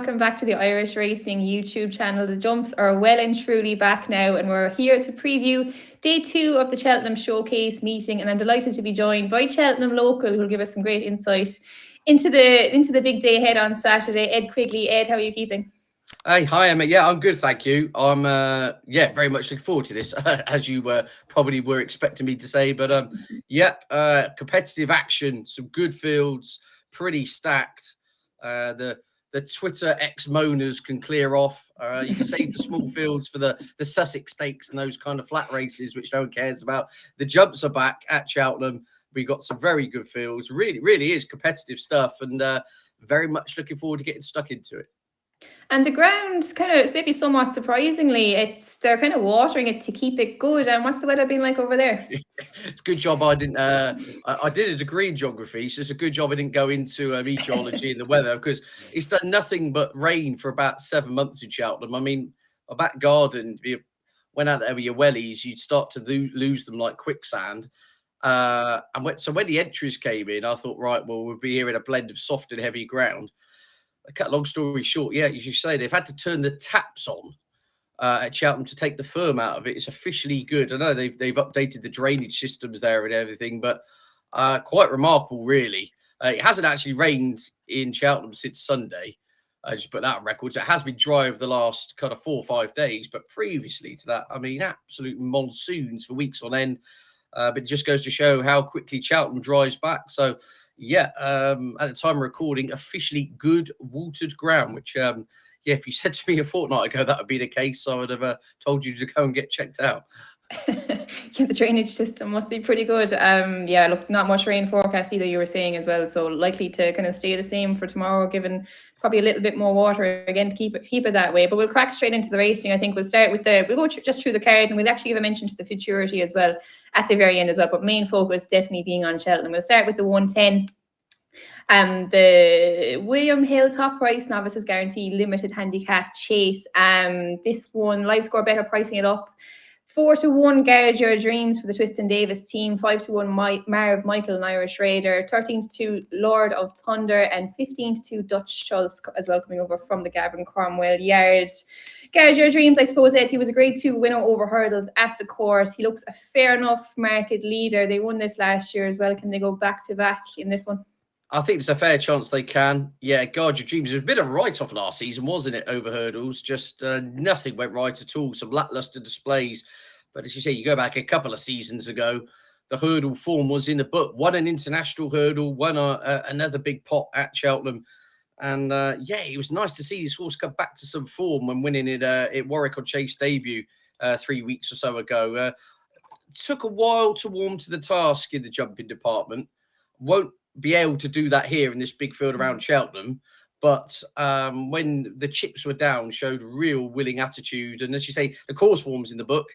welcome back to the Irish Racing YouTube channel. The jumps are well and truly back now, and we're here to preview day 2 of the Cheltenham Showcase meeting, and I'm delighted to be joined by Cheltenham local who will give us some great insight into the big day ahead on Saturday. Ed Quigley. Ed, how are you keeping? Hey, hi Emma. Yeah, I'm good, thank you. I'm very much looking forward to this, as you probably were expecting me to say. But competitive action, some good fields, pretty stacked. The Twitter ex-moaners can clear off. You can save the small fields for the Sussex Stakes and those kind of flat races, which no one cares about. The jumps are back at Cheltenham. We got some very good fields. Really, really is competitive stuff, and very much looking forward to getting stuck into it. And the ground, kind of maybe somewhat surprisingly, they're kind of watering it to keep it good. And what's the weather been like over there? It's a good job I didn't. I did a degree in geography, so it's a good job I didn't go into meteorology and the weather, because it's done nothing but rain for about 7 months in Cheltenham. I mean, my back garden, if you went out there with your wellies, you'd start to lose them like quicksand. So when the entries came in, I thought, right, well, we'll be here in a blend of soft and heavy ground. I cut a long story short, yeah, as you say, they've had to turn the taps on at Cheltenham to take the firm out of it. It's officially good. I know they've updated the drainage systems there and everything, but quite remarkable, really. It hasn't actually rained in Cheltenham since Sunday. I just put that on record. So it has been dry over the last kind of 4 or 5 days, but previously to that, I mean, absolute monsoons for weeks on end. But it just goes to show how quickly Cheltenham dries back. So, yeah, at the time of recording, officially good watered ground, which, if you said to me a fortnight ago that would be the case, I would have told you to go and get checked out. Yeah, the drainage system must be pretty good. Look, not much rain forecast either, you were saying as well, so likely to kind of stay the same for tomorrow, given probably a little bit more water again to keep it that way. But we'll crack straight into the racing. I think we'll start with we'll go just through the card, and we'll actually give a mention to the futurity as well at the very end as well, but main focus definitely being on Cheltenham. We'll start with the 110. The William Hill Top Price Novices Guarantee Limited Handicap Chase. This one, live score better, pricing it up. 4-1 Guard Your Dreams for the Twiston Davis team, 5-1 Marv Michael and Irish Raider, 13-2 Lord of Thunder, and 15-2 Dutch Schultz as well, coming over from the Gavin Cromwell yard. Guard Your Dreams, I suppose, Ed, he was a grade 2 winner over hurdles at the course. He looks a fair enough market leader. They won this last year as well. Can they go back to back in this one? I think there's a fair chance they can. Yeah, Guard Your Dreams. It was a bit of a write-off last season, wasn't it, over hurdles? Just nothing went right at all. Some lacklustre displays. But as you say, you go back a couple of seasons ago, the hurdle form was in the book. Won an international hurdle, won another big pot at Cheltenham. And it was nice to see this horse come back to some form when winning it at Warwick on Chase debut 3 weeks or so ago. Took a while to warm to the task in the jumping department. Won't be able to do that here in this big field around Cheltenham. But when the chips were down, showed real willing attitude. And as you say, the course form's in the book.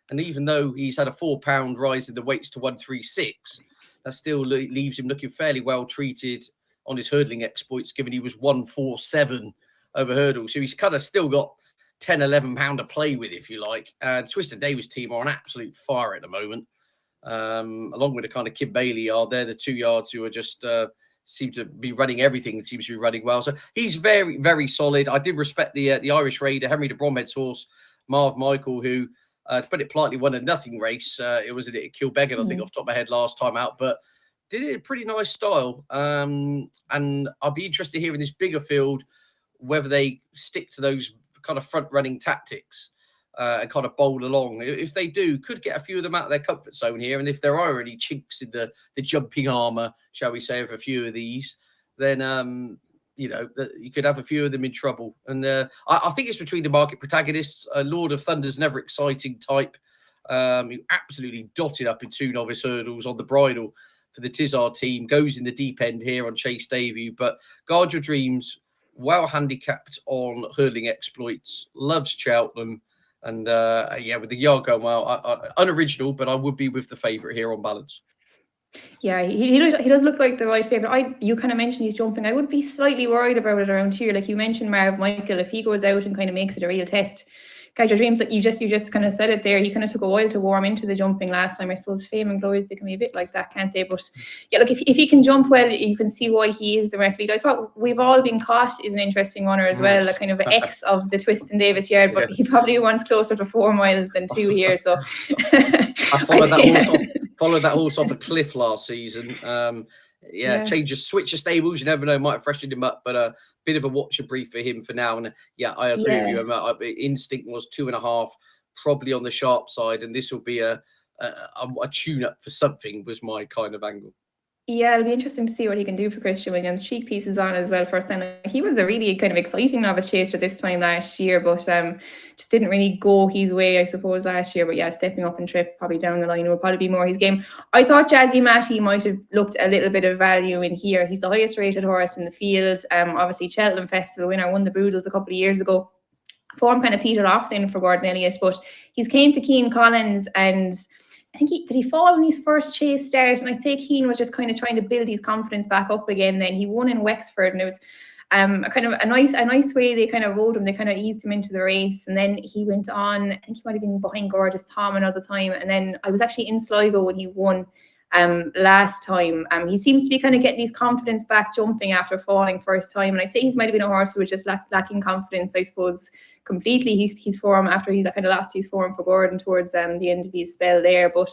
And even though he's had a 4 pound rise in the weights to 136, that still leaves him looking fairly well treated on his hurdling exploits, given he was 147 over hurdles. So he's kind of still got 10, 11 pound to play with, if you like. Twiston Davis team are on absolute fire at the moment. Along with the kind of Kim Bailey yard, they're the 2 yards who are just seem to be running everything. Seems to be running well. So he's very, very solid. I did respect the Irish Raider, Henry de Bromhead's horse, Marv Michael, who, to put it politely, won a nothing race. It was at Kilbeggan, I think, off the top of my head last time out, but did it in pretty nice style. And I'll be interested to hear in this bigger field whether they stick to those kind of front-running tactics and kind of bowl along. If they do, could get a few of them out of their comfort zone here. And if there are any chinks in the jumping armour, shall we say, of a few of these, then you could have a few of them in trouble. And I think it's between the market protagonists. Lord of Thunder's never exciting type, who absolutely dotted up in 2 novice hurdles on the bridle for the Tizard team, goes in the deep end here on Chase debut. But Guard Your Dreams, well handicapped on hurdling exploits, loves Cheltenham. And with the yard going well, unoriginal, but I would be with the favourite here on balance. Yeah, he does look like the right favourite. You kind of mentioned he's jumping. I would be slightly worried about it around here. Like you mentioned, Marv Michael, if he goes out and kind of makes it a real test, Guide Your Dreams, like you just kind of said it there. He kind of took a while to warm into the jumping last time. I suppose fame and glory, they can be a bit like that, can't they? But yeah, look, if he can jump well, you can see why he is the direct lead. I thought We've All Been Caught is an interesting runner as well, a kind of X of the Twiston Davis yard, but he probably wants closer to 4 miles than 2 here. So I followed that horse off a cliff last season. Switch of stables, you never know, might have freshened him up, but a bit of a watcher brief for him for now. And I agree with you. Instinct was 2.5, probably on the sharp side, and this will be a tune up for something, was my kind of angle. Yeah, it'll be interesting to see what he can do for Christian Williams. Cheek pieces on as well first time. He was a really kind of exciting novice chaser this time last year, but just didn't really go his way, I suppose, last year. But yeah, stepping up and trip probably down the line will probably be more his game. I thought Jazzy Matty might have looked a little bit of value in here. He's the highest rated horse in the field. Obviously Cheltenham Festival winner, won the Boodles a couple of years ago. Form kind of petered off then for Gordon Elliott, but he's came to Keane Collins, and I think did he fall in his first chase start? And I'd say Keane was just kind of trying to build his confidence back up again. Then he won in Wexford, and it was a nice way they kind of rode him. They kind of eased him into the race, and then he went on. I think he might have been behind Gorgeous Tom another time, and then I was actually in Sligo when he won last time. He seems to be kind of getting his confidence back jumping after falling first time, and I'd say he might have been a horse who was just lacking confidence, I suppose, completely. His form after he kind of lost his form for Gordon towards the end of his spell there. But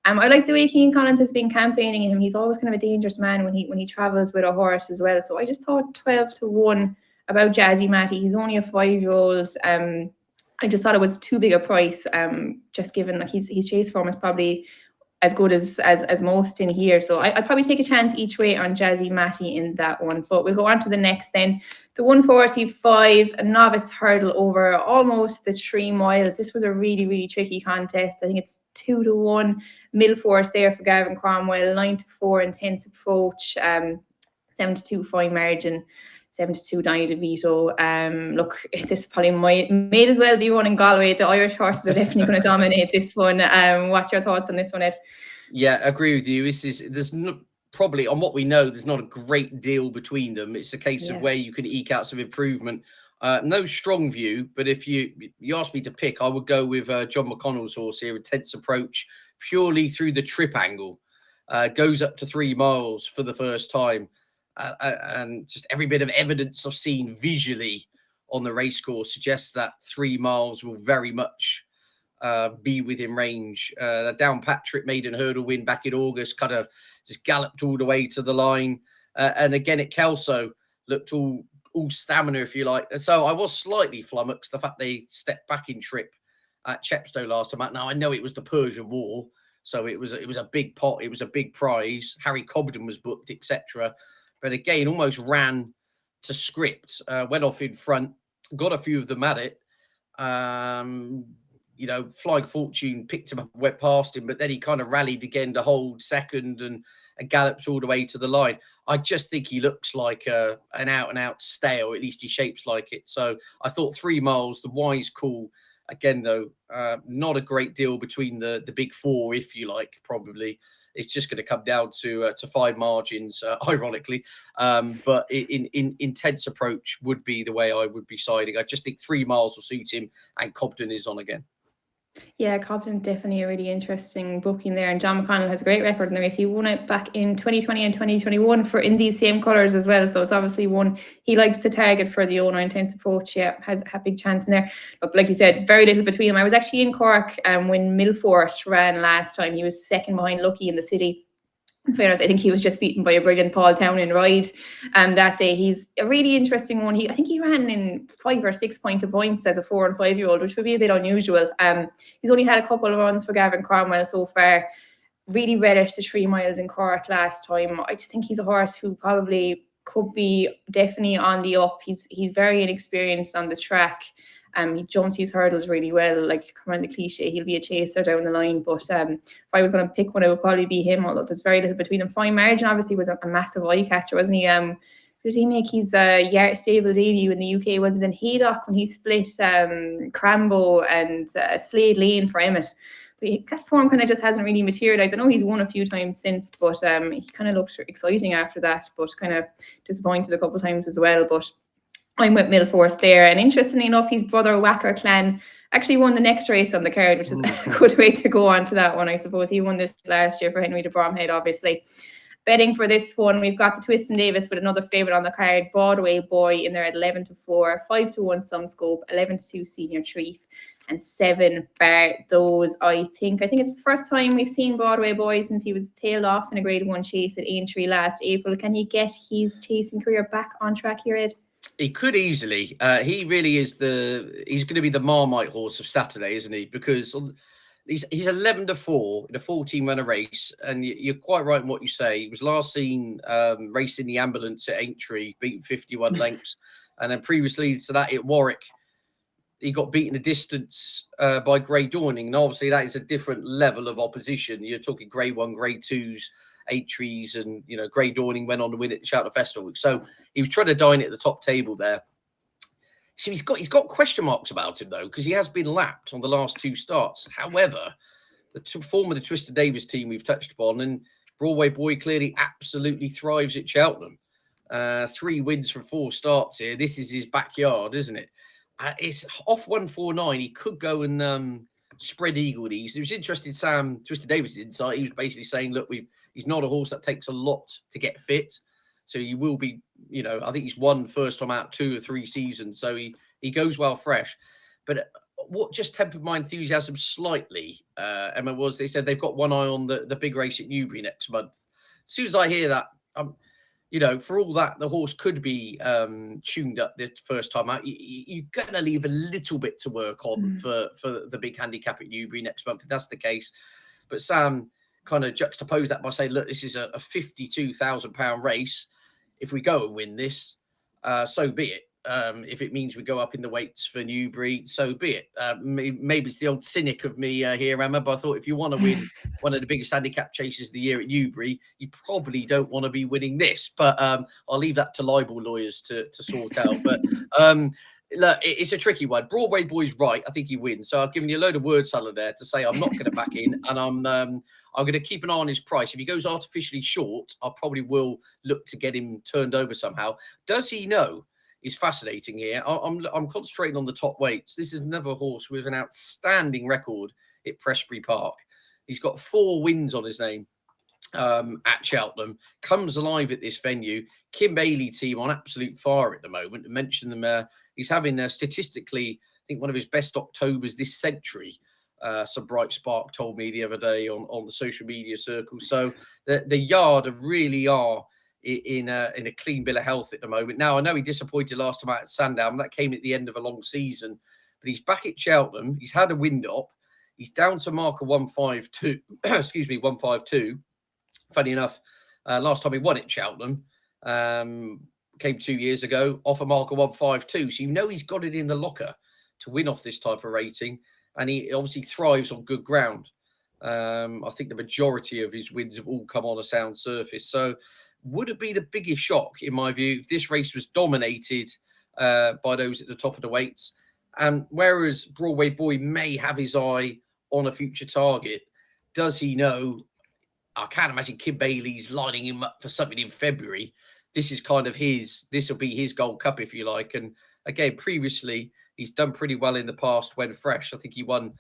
I like the way Keane Collins has been campaigning him. He's always kind of a dangerous man when he travels with a horse as well. So I just thought 12-1 about Jazzy Matty. He's only a 5-year-old. I just thought it was too big a price, just given like his chase form is probably as good as most in here. So I'd probably take a chance each way on Jazzy Matty in that one. But we'll go on to the next then. The 145, a novice hurdle over almost the 3 miles. This was a really, really tricky contest. I think it's 2-1 mill force there for Gavin Cromwell, 9-4 intense approach, 7-2 fine margin, 7-2 Donny DeVito. Look, this probably may as well be one in Galway. The Irish horses are definitely going to dominate this one. What's your thoughts on this one, Ed? Yeah, I agree with you. There's probably, on what we know, there's not a great deal between them. It's a case of where you can eke out some improvement. No strong view, but if you ask me to pick, I would go with John McConnell's horse here, Intense Approach, purely through the trip angle. Goes up to 3 miles for the first time. And just every bit of evidence I've seen visually on the racecourse suggests that 3 miles will very much be within range. Downpatrick maiden hurdle win back in August, kind of just galloped all the way to the line. And again at Kelso, looked all stamina, if you like. And so I was slightly flummoxed the fact they stepped back in trip at Chepstow last time out. Now I know it was the Persian War, so it was a big pot, it was a big prize. Harry Cobden was booked, etc. But again, almost ran to script, went off in front, got a few of them at it. Flying Fortune picked him up, went past him, but then he kind of rallied again to hold second and galloped all the way to the line. I just think he looks like an out-and-out stay, or at least he shapes like it. So I thought 3 miles, the wise call. Again, though, not a great deal between the big 4, if you like, probably. It's just going to come down to 5 margins, ironically. But in Intense Approach would be the way I would be siding. I just think 3 miles will suit him, and Cobden is on again. Yeah, Cobden, definitely a really interesting booking there. And John McConnell has a great record in the race. He won it back in 2020 and 2021 in these same colours as well. So it's obviously one he likes to target for the owner. Intense Approach, has a big chance in there. But like you said, very little between them. I was actually in Cork when Milfort ran last time. He was second behind Lucky in the city. In fairness, I think he was just beaten by a brilliant Paul Townend ride that day. He's a really interesting one. I think he ran in 5 or 6 points as a 4 and 5-year-old, which would be a bit unusual. He's only had a couple of runs for Gavin Cromwell so far. Really reddish the 3 miles in Cork last time. I just think he's a horse who probably could be definitely on the up. He's very inexperienced on the track. He jumps his hurdles really well, like come on the cliche, he'll be a chaser down the line. But if I was going to pick one, it would probably be him, although there's very little between them. Fine Margin obviously was a massive eye catcher, wasn't he? Did he make his stable debut in the UK? Was it in Haydock when he split Crambo and Slade Lane for Emmett? But that form kind of just hasn't really materialised. I know he's won a few times since, but he kind of looked exciting after that, but kind of disappointed a couple of times as well. But I'm with Millforce there. And interestingly enough, his brother Wacker Clan actually won the next race on the card, which is a good way to go on to that one, I suppose. He won this last year for Henry de Bromhead, obviously. Betting for this one, we've got the Twist and Davis with another favourite on the card, Broadway Boy, in there at 11-4, 5-1 Some Scope, 11-2 Senior Treef, and 7 Bar Those. I think it's the first time we've seen Broadway Boy since he was tailed off in a Grade 1 chase at Aintree last April. Can he get his chasing career back on track here, Ed? He could easily. He really is he's going to be the Marmite horse of Saturday, isn't he? Because he's 11-4 in a 14-runner race, and you're quite right in what you say. He was last seen racing the ambulance at Aintree, beating 51 lengths, and then previously to that at Warwick, he got beaten a distance by Grey Dawning, and obviously that is a different level of opposition. You're talking Grade 1, Grade 2s, Aintree, and Grey Dawning went on to win at the Cheltenham Festival. So he was trying to dine at the top table there. So he's got question marks about him though, because he has been lapped on the last 2 starts. However, the form of the Twisted Davis team we've touched upon, and Broadway Boy clearly absolutely thrives at Cheltenham. 3 wins from 4 starts here. This is his backyard, isn't it? It's off 149. He could go and spread eagle these. It was interesting, Sam Twisted Davis' insight. He was basically saying, look, he's not a horse that takes a lot to get fit. So he will be, I think he's won first time out 2 or 3 seasons. So he goes well fresh. But what just tempered my enthusiasm slightly, Emma, was they said they've got one eye on the big race at Newbury next month. As soon as I hear that, for all that the horse could be tuned up the first time out, you're going to leave a little bit to work on for the big handicap at Newbury next month, if that's the case. But Sam kind of juxtaposed that by saying, look, this is a £52,000 race. If we go and win this, so be it. If it means we go up in the weights for Newbury, so be it. Maybe it's the old cynic of me here, Emma, but I thought if you want to win one of the biggest handicap chases of the year at Newbury, you probably don't want to be winning this. But I'll leave that to libel lawyers to sort out. But look, it's a tricky one. Broadway Boy's right. I think he wins. So I've given you a load of word salad there to say I'm not going to back in, and I'm going to keep an eye on his price. If he goes artificially short, I probably will look to get him turned over somehow. Does he know? Is fascinating here. I'm concentrating on the top weights. This is another horse with an outstanding record at Prestbury Park. He's got 4 wins on his name at Cheltenham. Comes alive at this venue. Kim Bailey team on absolute fire at the moment. To mention them, he's having statistically, I think, one of his best Octobers this century. Some Bright Spark told me the other day on the social media circle. So the yard really are in a clean bill of health at the moment. Now, I know he disappointed last time out at Sandown. That came at the end of a long season. But he's back at Cheltenham. He's had a wind up. He's down to marker 152. 152. Funny enough, last time he won at Cheltenham came 2 years ago off a marker 152. So he's got it in the locker to win off this type of rating. And he obviously thrives on good ground. I think the majority of his wins have all come on a sound surface. So would it be the biggest shock, in my view, if this race was dominated by those at the top of the weights? And whereas Broadway Boy may have his eye on a future target, does he know? I can't imagine Kim Bailey's lining him up for something in February. This is kind of this will be his Gold Cup, if you like. And again, previously, he's done pretty well in the past when fresh. I think he won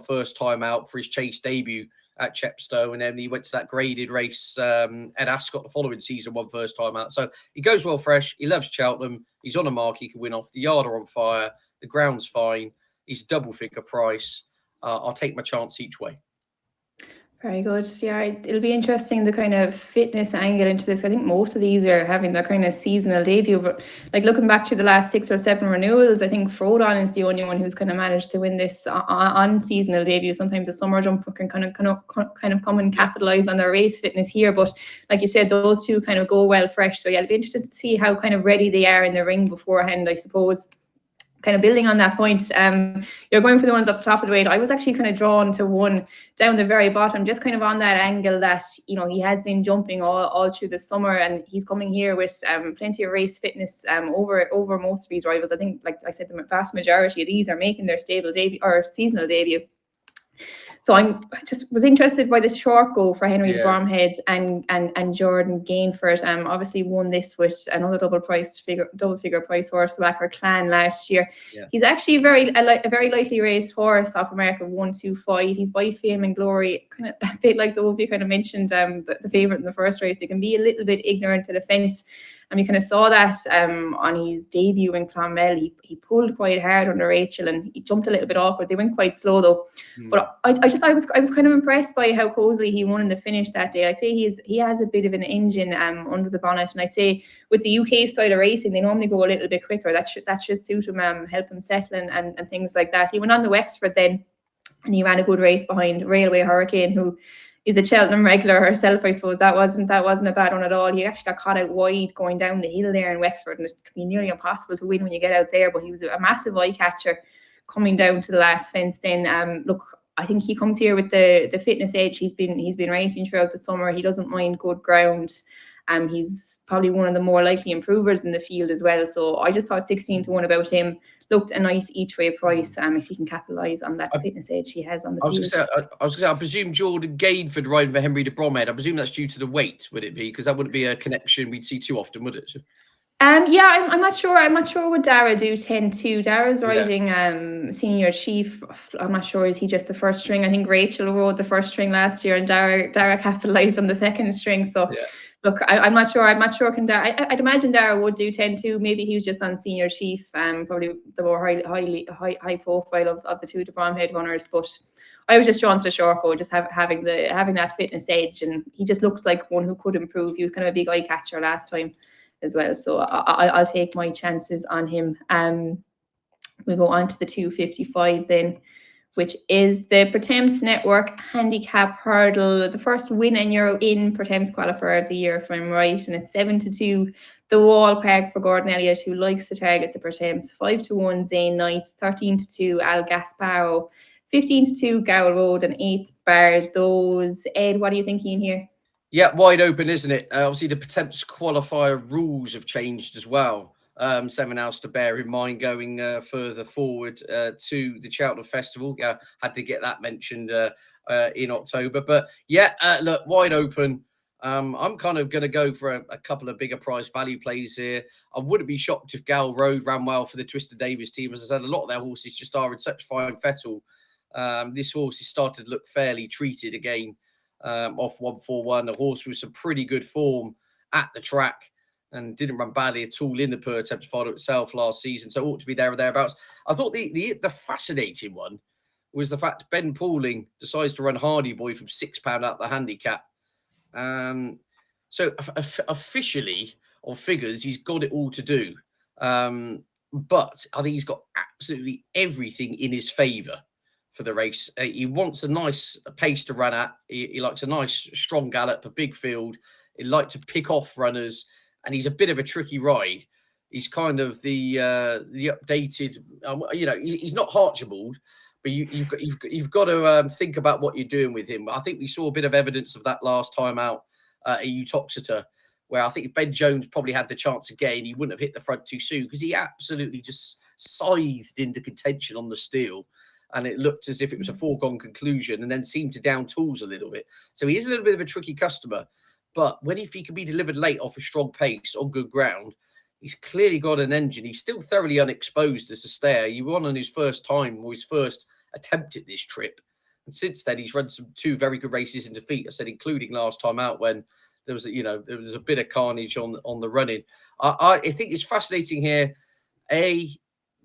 first time out for his chase debut at Chepstow, and then he went to that graded race at Ascot the following season, won first time out. So he goes well fresh. He loves Cheltenham. He's on a mark. He can win off. The yard are on fire. The ground's fine. He's double figure price. I'll take my chance each way. Very good. Yeah, it'll be interesting, the kind of fitness angle into this. I think most of these are having their kind of seasonal debut, but like looking back to the last 6 or 7 renewals, I think Frodon is the only one who's kind of managed to win this on seasonal debut. Sometimes a summer jumper can kind of come and capitalize on their race fitness here, but like you said, those two kind of go well fresh. So yeah, I'll be interested to see how kind of ready they are in the ring beforehand, I suppose. Kind of building on that point, you're going for the ones off the top of the weight. I was actually kind of drawn to one down the very bottom, just kind of on that angle that, he has been jumping all through the summer, and he's coming here with plenty of race fitness over most of these rivals. I think, like I said, the vast majority of these are making their stable debut or seasonal debut. So I just was interested by the short go for Henry de Yeah. Bromhead and Jordan Gainford. Obviously won this with another double figure price horse, the Backer Clan, last year. Yeah. He's actually a very lightly raced horse off America 125. He's by Fame and Glory, kind of a bit like those you kind of mentioned, the favourite in the first race. They can be a little bit ignorant to the fence. And we kind of saw that on his debut in Clonmel. He pulled quite hard under Rachel and he jumped a little bit awkward. They went quite slow though. But I was kind of impressed by how cozily he won in the finish that day. I'd say he has a bit of an engine under the bonnet, and I'd say with the UK style of racing, they normally go a little bit quicker. That should suit him, help him settle and things like that. He went on the Wexford then, and he ran a good race behind Railway Hurricane, who is a Cheltenham regular herself, I suppose. That wasn't a bad one at all. He actually got caught out wide going down the hill there in Wexford, and it can be nearly impossible to win when you get out there. But he was a massive eye catcher coming down to the last fence. Then look, I think he comes here with the fitness edge. He's been racing throughout the summer. He doesn't mind good ground. He's probably one of the more likely improvers in the field as well. So I just thought 16-1 about him looked a nice each way price. If he can capitalise on that fitness edge he has on the field. I was going to say, I presume Jordan Gainford riding for Henry de Bromhead. I presume that's due to the weight, would it be? Because that wouldn't be a connection we'd see too often, would it? Yeah, I'm not sure. I'm not sure what Dara do 10-2. Dara's riding senior chief. I'm not sure, is he just the first string? I think Rachel rode the first string last year, and Dara capitalised on the second string. So look, I'm not sure. I'm not sure. Can Dara? I'd imagine Dara would do 10-2. Maybe he was just on senior chief. Probably the more high profile of the two de Bromhead runners. But I was just drawn to the short go, just having that fitness edge, and he just looks like one who could improve. He was kind of a big eye catcher last time as well, so I'll take my chances on him. We go on to the 255 then, which is the Pertemps Network Handicap Hurdle. The first win and you're in Pertemps qualifier of the year, if I'm right, and it's 7-2 the wall peg for Gordon Elliott, who likes to target the Pertemps. 5-1 Zane Knights, 13-2 Al Gasparo, 15-2 Gowl Road, and 8 Bardos. Ed, what are you thinking here? Yeah, wide open, isn't it? Obviously, the Pertemps qualifier rules have changed as well. Something else to bear in mind going further forward to the Cheltenham Festival. Had to get that mentioned in October. But look, wide open. I'm kind of going to go for a couple of bigger prize value plays here. I wouldn't be shocked if Gowl Road ran well for the Twisted Davis team. As I said, a lot of their horses just are in such fine fettle. This horse has started to look fairly treated again. Off 141, a horse with some pretty good form at the track and didn't run badly at all in the Pertemps final itself last season, so ought to be there or thereabouts. I thought the fascinating one was the fact Ben Pauling decides to run Hardy Boy from £6 out the handicap. So officially on figures, he's got it all to do, but I think he's got absolutely everything in his favour for the race. He wants a nice pace to run at. He likes a nice strong gallop, a big field. He likes to pick off runners, and he's a bit of a tricky ride. He's kind of the updated, he's not Archibald, but you've got to think about what you're doing with him. I think we saw a bit of evidence of that last time out at Utoxeter, where I think if Ben Jones probably had the chance again, he wouldn't have hit the front too soon because he absolutely just scythed into contention on the steel. And it looked as if it was a foregone conclusion and then seemed to down tools a little bit. So he is a little bit of a tricky customer. But if he can be delivered late off a strong pace on good ground, he's clearly got an engine. He's still thoroughly unexposed as a stayer. He won on his first time or his first attempt at this trip. And since then, he's run two very good races in defeat. I said, including last time out when there was a bit of carnage on the running. I think it's fascinating here.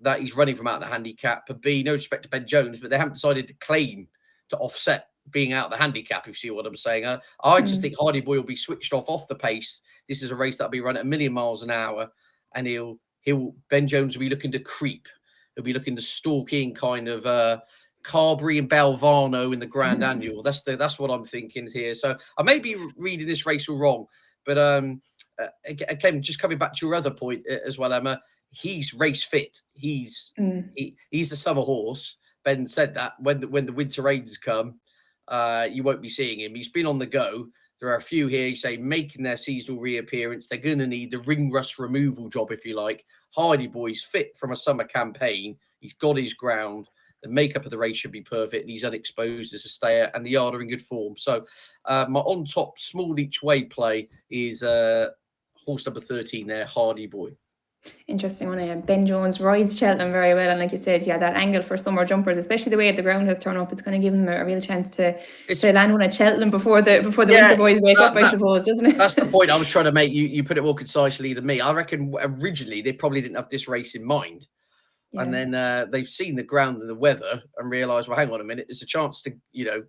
That he's running from out the handicap, and B, no respect to Ben Jones, but they haven't decided to claim to offset being out the handicap, if you see what I'm saying. I just think Hardy Boy will be switched off the pace. This is a race that'll be run at 1,000,000 miles an hour, and Ben Jones will be looking to creep. He'll be looking to stalk in kind of Carberry and Belvano in the Grand Annual. That's what I'm thinking here. So I may be reading this race all wrong, but again, just coming back to your other point as well, Emma, he's race fit. He's the summer horse. Ben said that when the winter rains come, you won't be seeing him. He's been on the go. There are a few here, you say, making their seasonal reappearance. They're going to need the ring rust removal job, if you like. Hardy Boy's fit from a summer campaign. He's got his ground. The makeup of the race should be perfect. He's unexposed as a stayer, and the yard are in good form. So my on top small each way play is horse number 13 there, Hardy Boy. Interesting one. Ben Jones rides Cheltenham very well, and like you said, yeah, that angle for summer jumpers, especially the way the ground has turned up, it's kind of given them a real chance to land one at Cheltenham before the winter boys wake up, I suppose, doesn't it? That's the point I was trying to make. You put it more concisely than me. I reckon originally they probably didn't have this race in mind. Yeah. And then they've seen the ground and the weather and realised, well, hang on a minute, there's a chance to,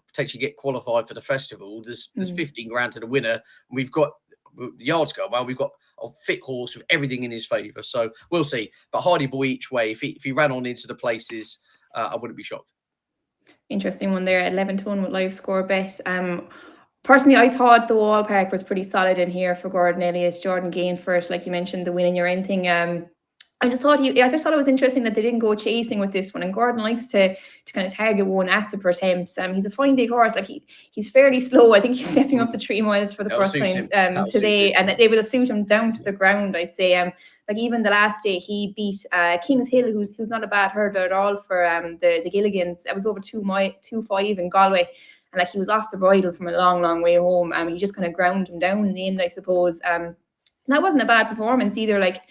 potentially get qualified for the festival. There's 15 grand to the winner. And we've got the yards go well. We've got a fit horse with everything in his favour. So we'll see. But Hardy Boy each way, if he ran on into the places, I wouldn't be shocked. Interesting one there, 11-1 with live score bet. Personally, I thought the Wall Park was pretty solid in here for Gordon Elliott. Jordan Gainford, like you mentioned, the win in your end thing. I just thought it was interesting that they didn't go chasing with this one. And Gordon likes to kind of target one at the attempts. He's a fine big horse. Like he's fairly slow. I think he's stepping up to 3 miles for the first time today, and they will suit him down to the ground, I'd say. Like even the last day he beat Kings Hill, who's not a bad hurdler at all for the Gilligans. It was over 2.5 in Galway. And like he was off the bridle from a long, long way home. He just kind of ground him down in the end, I suppose. That wasn't a bad performance either. Like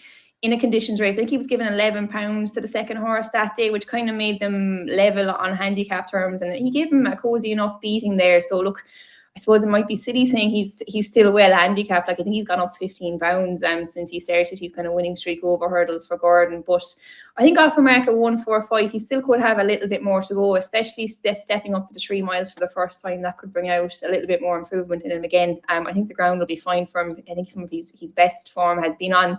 in a conditions race, I think he was given £11 to the second horse that day, which kind of made them level on handicap terms. And he gave him a cosy enough beating there. So look, I suppose it might be silly saying he's still well handicapped. Like I think he's gone up £15 since he started. He's kind of winning streak over hurdles for Gordon. But I think off a market 145, he still could have a little bit more to go, especially stepping up to the 3 miles for the first time. That could bring out a little bit more improvement in him again. I think the ground will be fine for him. I think some of his best form has been on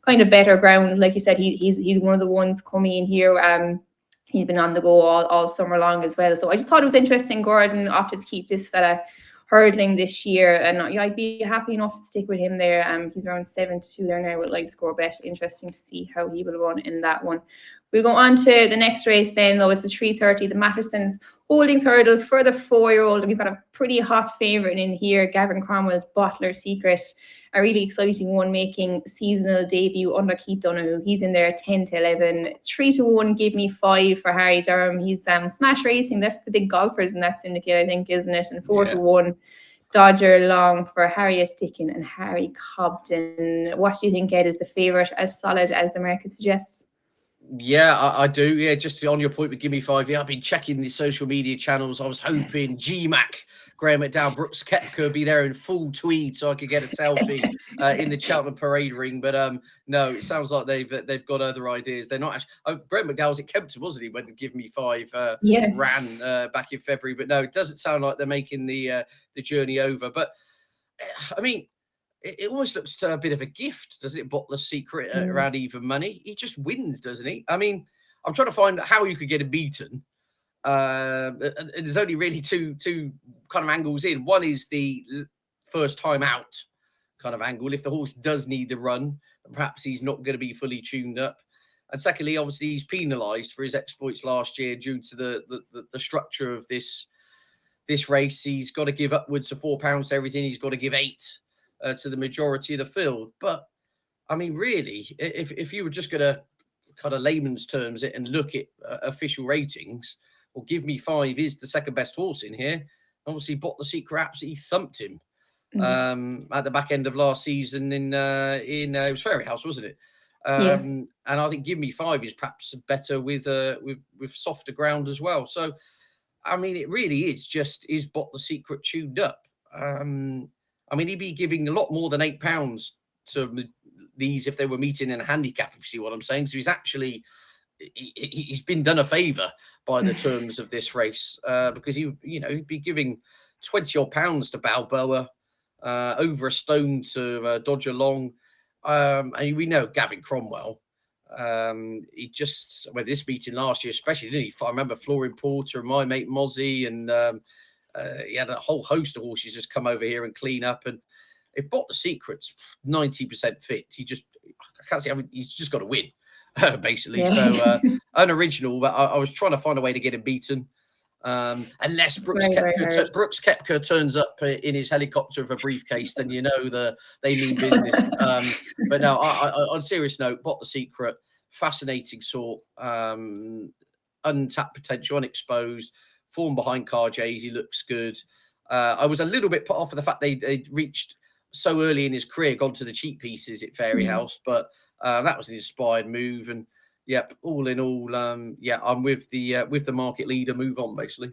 kind of better ground. Like you said, he's one of the ones coming in here. He's been on the go all summer long as well. So I just thought it was interesting. Gordon opted to keep this fella hurdling this year, and I'd be happy enough to stick with him there. He's around 7-2 there now with live score bet. Interesting to see how he will run in that one. We'll go on to the next race then, though. It's the 3:30, the Matterson's Holdings hurdle for the 4-year-old, and we've got a pretty hot favourite in here, Gavin Cromwell's Bottler Secret. A really exciting one, making seasonal debut under Keith Donoghue. He's in there 10-11, 3-1. Give me 5 for Harry Durham. He's Smash Racing. That's the big golfers in that syndicate, I think, isn't it? And 4-1, Dodger Long for Harriet Dickin and Harry Cobden. What do you think, Ed, is the favourite, as solid as the market suggests? Yeah, I do. Yeah, just on your point with Give Me 5. Yeah, I've been checking the social media channels. I was hoping GMAC, Graham McDowell, Brooks Koepka be there in full tweed so I could get a selfie in the Cheltenham parade ring. But no, it sounds like they've got other ideas. They're not actually. Graham McDowell was at Kempton, wasn't he, when Give Me 5 ran back in February? But no, it doesn't sound like they're making the journey over. But I mean, it almost looks a bit of a gift, doesn't it? Bottler Secret around even money. He just wins, doesn't he? I mean, I'm trying to find how you could get him beaten. There's only really two kind of angles in. One is the first time out kind of angle. If the horse does need the run, perhaps he's not going to be fully tuned up. And secondly, obviously, he's penalised for his exploits last year due to the structure of this race. He's got to give upwards of £4 to everything. He's got to give 8 to the majority of the field. But I mean, really, if you were just going to kind of layman's terms it and look at official ratings, well, Give Me 5 is the second best horse in here. Obviously, Bottler Secret absolutely thumped him at the back end of last season in it was Fairy House, wasn't it? And I think Give Me 5 is perhaps better with softer ground as well. So, I mean, it really is Bottler Secret tuned up. I mean, he'd be giving a lot more than £8 to these if they were meeting in a handicap, if you see what I'm saying. So he's been done a favour by the terms of this race because he'd be giving £20 to Balboa, over a stone to Dodger Long. And we know Gavin Cromwell. This meeting last year, especially, didn't he? I remember Florian Porter and my mate Mozzie, and he had a whole host of horses just come over here and clean up. And if Bottler Secret's 90% fit, I can't see how he's just got to win, basically. Yeah. So unoriginal, but I was trying to find a way to get him beaten. Unless Brooks Koepka turns up in his helicopter with a briefcase, then they mean business. But no, on a serious note, Bottler Secret, fascinating sort. untapped potential, unexposed. Form behind Carjays, he looks good. I was a little bit put off with the fact they'd reached so early in his career, gone to the cheap pieces at Fairyhouse, but that was an inspired move. And yep, all in all, I'm with the market leader. Move on, basically.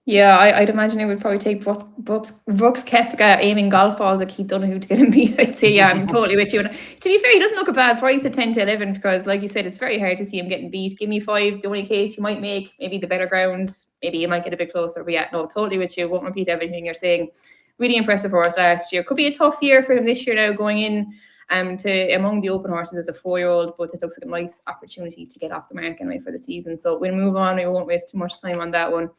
Yeah, I'd imagine it would probably take Brooks Koepka aiming golf balls at Keith Donoghue to get him beat. I'd say, yeah, I'm totally with you. And to be fair, he doesn't look a bad price at 10 to 11 because, like you said, it's very hard to see him getting beat. Give me 5, the only case you might make, maybe the better ground, maybe you might get a bit closer. But yeah, no, totally with you. Won't repeat everything you're saying. Really impressive horse last year. Could be a tough year for him this year now, going in to among the open horses as a 4-year-old, but this looks like a nice opportunity to get off the mark anyway for the season. So we'll move on. We won't waste too much time on that one.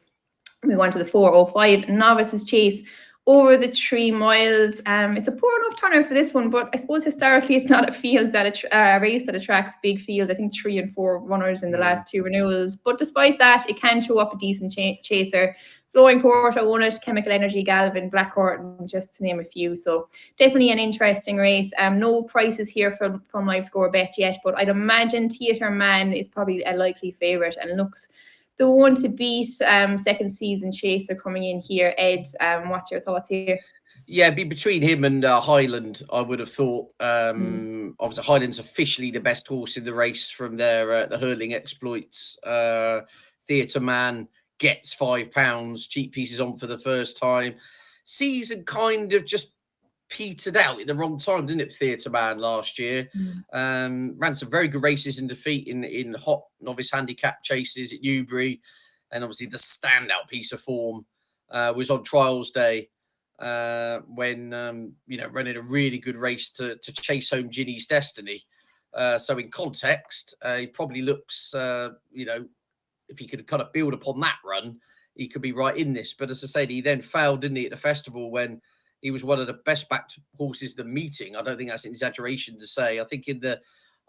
We go on to the 4:05 Novices Chase over the 3 miles. It's a poor enough turnout for this one, but I suppose historically it's not a field that a race that attracts big fields. I think 3 and 4 runners in the last 2 renewals. But despite that, it can show up a decent chaser. Flowing Porter won it, Chemical Energy, Galvin, Blackcourt, just to name a few. So definitely an interesting race. No prices here from Live Score Bet yet, but I'd imagine Theatre Man is probably a likely favourite and looks the one to beat. Second season chaser coming in here. Ed, what's your thoughts here? Yeah, be between him and Highland, I would have thought. Obviously, Highland's officially the best horse in the race from their the hurdling exploits. Theatre Man gets £5, cheap pieces on for the first time. Season kind of just petered out at the wrong time, didn't it, Theatre Man last year? Ran some very good races in defeat in hot novice handicap chases at Newbury, and obviously the standout piece of form was on Trials Day when running a really good race to chase home Ginny's Destiny. So in context, he probably looks, if he could kind of build upon that run, he could be right in this. But as I said, he then failed, didn't he, at the festival when he was one of the best backed horses the meeting. I don't think that's an exaggeration to say. I think I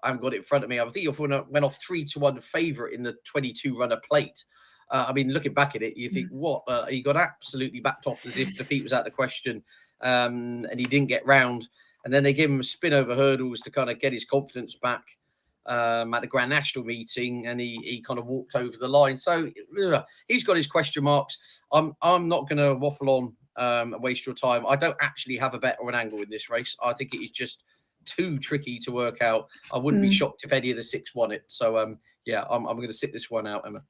haven't got it in front of me. I think he went off 3-1 favourite in the 22 runner plate. Looking back at it, you think, what? He got absolutely backed off as if defeat was out of the question, and he didn't get round. And then they gave him a spin over hurdles to kind of get his confidence back at the Grand National meeting, and he kind of walked over the line. So he's got his question marks. I'm not going to waffle on and waste your time. I don't actually have a bet or an angle in this race. I think it is just too tricky to work out. I wouldn't be shocked if any of the 6 won it. So I'm going to sit this one out, Emma.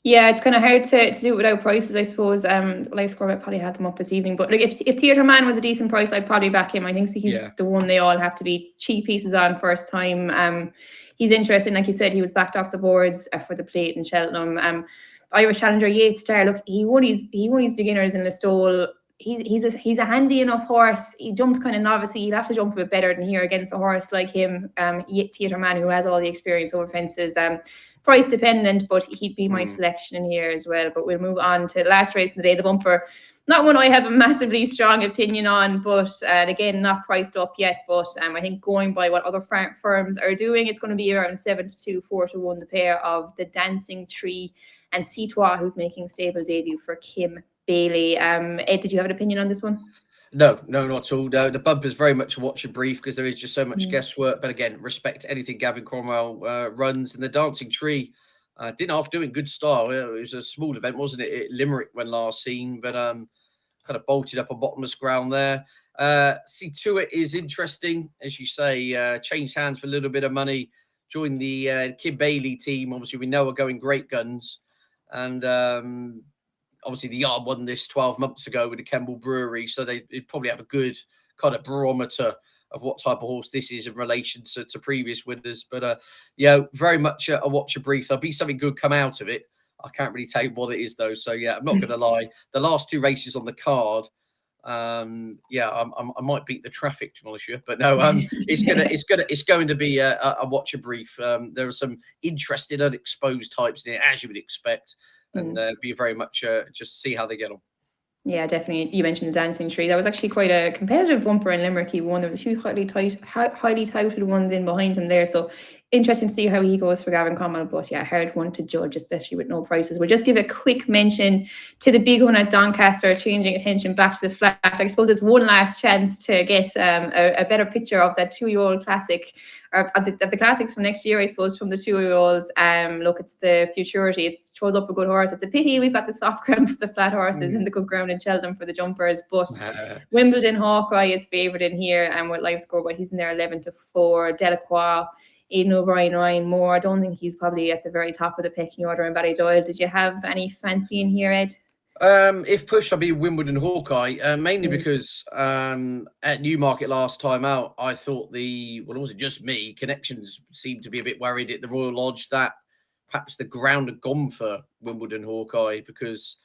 Yeah, it's kind of hard to do it without prices, I suppose. Live Score Bet probably had them up this evening, but like if Theatre Man was a decent price, I'd probably back him. I think he's the one they all have to be cheap pieces on first time. He's interesting, like you said, he was backed off the boards for the plate in Cheltenham. Irish Challenger Yates Star, look, he won his beginners in the stole. He's a handy enough horse. He jumped kind of novice. He'd have to jump a bit better than here against a horse like him, Theatre Man, who has all the experience over fences. Price dependent, but he'd be my selection in here as well. But we'll move on to the last race of the day, the bumper. Not one I have a massively strong opinion on, but again, not priced up yet. But I think going by what other firms are doing, it's going to be around 7-2, 4-1, the pair of the Dancing Tree and Citois, who's making stable debut for Kim Bailey. Ed, did you have an opinion on this one? No, not at all. No, the bumper is very much a watch and brief because there is just so much guesswork. But again, respect anything Gavin Cromwell runs. And the Dancing Tree didn't half do in good style. It was a small event, wasn't it? At Limerick when last seen, but kind of bolted up on bottomless ground there. See to it is interesting, as you say. Changed hands for a little bit of money. Joined the Kim Bailey team. Obviously, we know are going great guns, and obviously the yard won this 12 months ago with the Kemble Brewery, so they'd probably have a good kind of barometer of what type of horse this is in relation to previous winners. But very much a watch a brief. There'll be something good come out of it. I can't really tell you what it is though. So yeah, I'm not going to lie. The last 2 races on the card, I might beat the traffic, to Militia, but no, it's going to be a watch a brief. There are some interesting unexposed types in it, as you would expect, and be very much just see how they get on. Yeah, definitely. You mentioned the Dancing Tree. That was actually quite a competitive bumper in Limerick. He won. There was a few highly touted ones in behind him there. So interesting to see how he goes for Gavin Cromwell, but yeah, hard one to judge, especially with no prices. We'll just give a quick mention to the big one at Doncaster, changing attention back to the flat. I suppose it's one last chance to get a better picture of that 2-year-old classic, or of the classics from next year, I suppose, from the 2-year-olds. Look, it's the Futurity. It throws up a good horse. It's a pity we've got the soft ground for the flat horses and the good ground in Cheltenham for the jumpers, but Wimbledon Hawkeye is favoured in here, and with live score, but he's in there 11-4. Delacroix, Aidan O'Brien, Ryan Moore. I don't think he's probably at the very top of the pecking order in Ballydoyle. Did you have any fancy in here, Ed? If pushed, I'd be Wimbledon Hawkeye, mainly because at Newmarket last time out, I thought it wasn't just me, connections seemed to be a bit worried at the Royal Lodge that perhaps the ground had gone for Wimbledon Hawkeye, because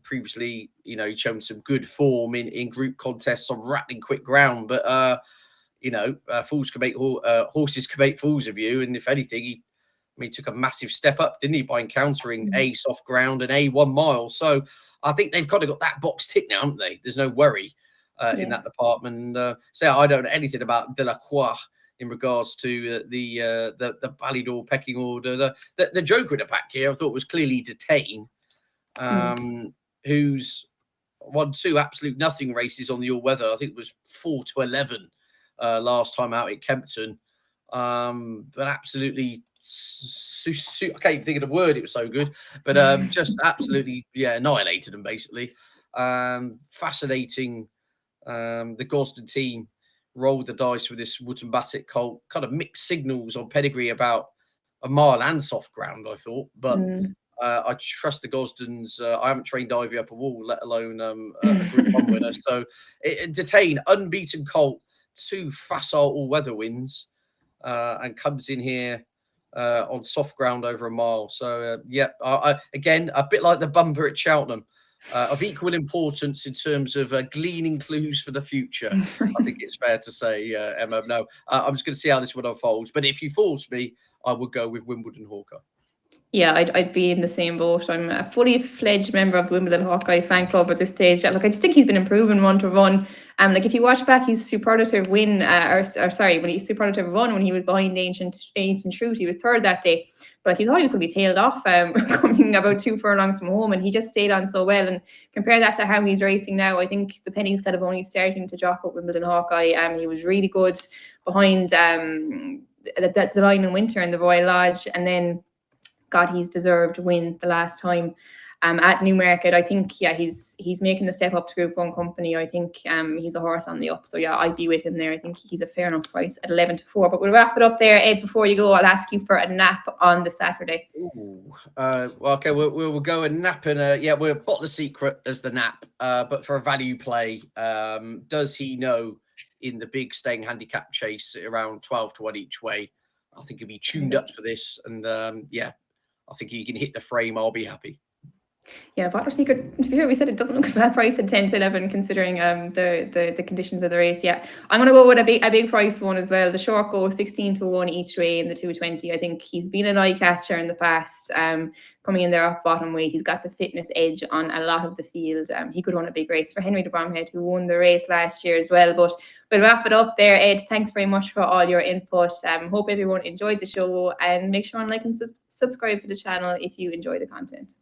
previously, he'd shown some good form in group contests on rattling quick ground, but fools can make horses can make fools of you, and if anything, he took a massive step up, didn't he, by encountering A, soft ground, and A, 1 mile. So I think they've kind of got that box ticked now, haven't they? There's no worry in that department. I don't know anything about Delacroix in regards to the Ballydoyle pecking order. The joker in the pack here, I thought, was clearly Detain, who's won 2 absolute nothing races on the all-weather. I think it was 4-11 last time out at Kempton. But absolutely, I can't even think of the word, it was so good, but just absolutely, annihilated them, basically. Fascinating. The Gosden team rolled the dice with this Wootton Bassett colt, kind of mixed signals on pedigree about a mile and soft ground, I thought, but I trust the Gosdens. I haven't trained Ivy up a wall, let alone a Group 1 winner. So Detain, unbeaten colt, 2 facile all-weather wins, and comes in here on soft ground over a mile. So, again, a bit like the bumper at Cheltenham, of equal importance in terms of gleaning clues for the future. I think it's fair to say, Emma. No, I'm just going to see how this one unfolds. But if you force me, I would go with Wimbledon Hawkeye. Yeah, I'd be in the same boat. I'm a fully fledged member of the Wimbledon Hawkeye fan club at this stage. Look, I just think he's been improving run to run. If you watch back his superlative win, when he superlative run when he was behind Ancient Truth, he was 3rd that day. But he thought he was going to be tailed off coming about 2 furlongs from home, and he just stayed on so well. And compare that to how he's racing now, I think the pennies kind of only starting to drop at Wimbledon Hawkeye. He was really good behind the line in winter in the Royal Lodge, and then he's deserved win the last time at Newmarket. I think, he's making the step up to Group 1 company. I think he's a horse on the up. So, I'd be with him there. I think he's a fair enough price at 11-4. But we'll wrap it up there. Ed, before you go, I'll ask you for a nap on the Saturday. Okay, we'll go a nap. And we'll bot the secret as the nap. But for a value play, does he know in the big staying handicap chase around 12-1 each way? I think he'll be tuned up for this. And, I think he can hit the frame. I'll be happy. Yeah, Botler Secret, to be fair, we said it doesn't look a bad price at 10-11 considering the conditions of the race. I'm going to go with a big price one as well. The short go 16-1 each way in the 220. I think he's been an eye catcher in the past, coming in there off bottom weight. He's got the fitness edge on a lot of the field. He could run a big race for Henry de Bromhead, who won the race last year as well. But we'll wrap it up there. Ed, thanks very much for all your input. Hope everyone enjoyed the show, and make sure and like and subscribe to the channel if you enjoy the content.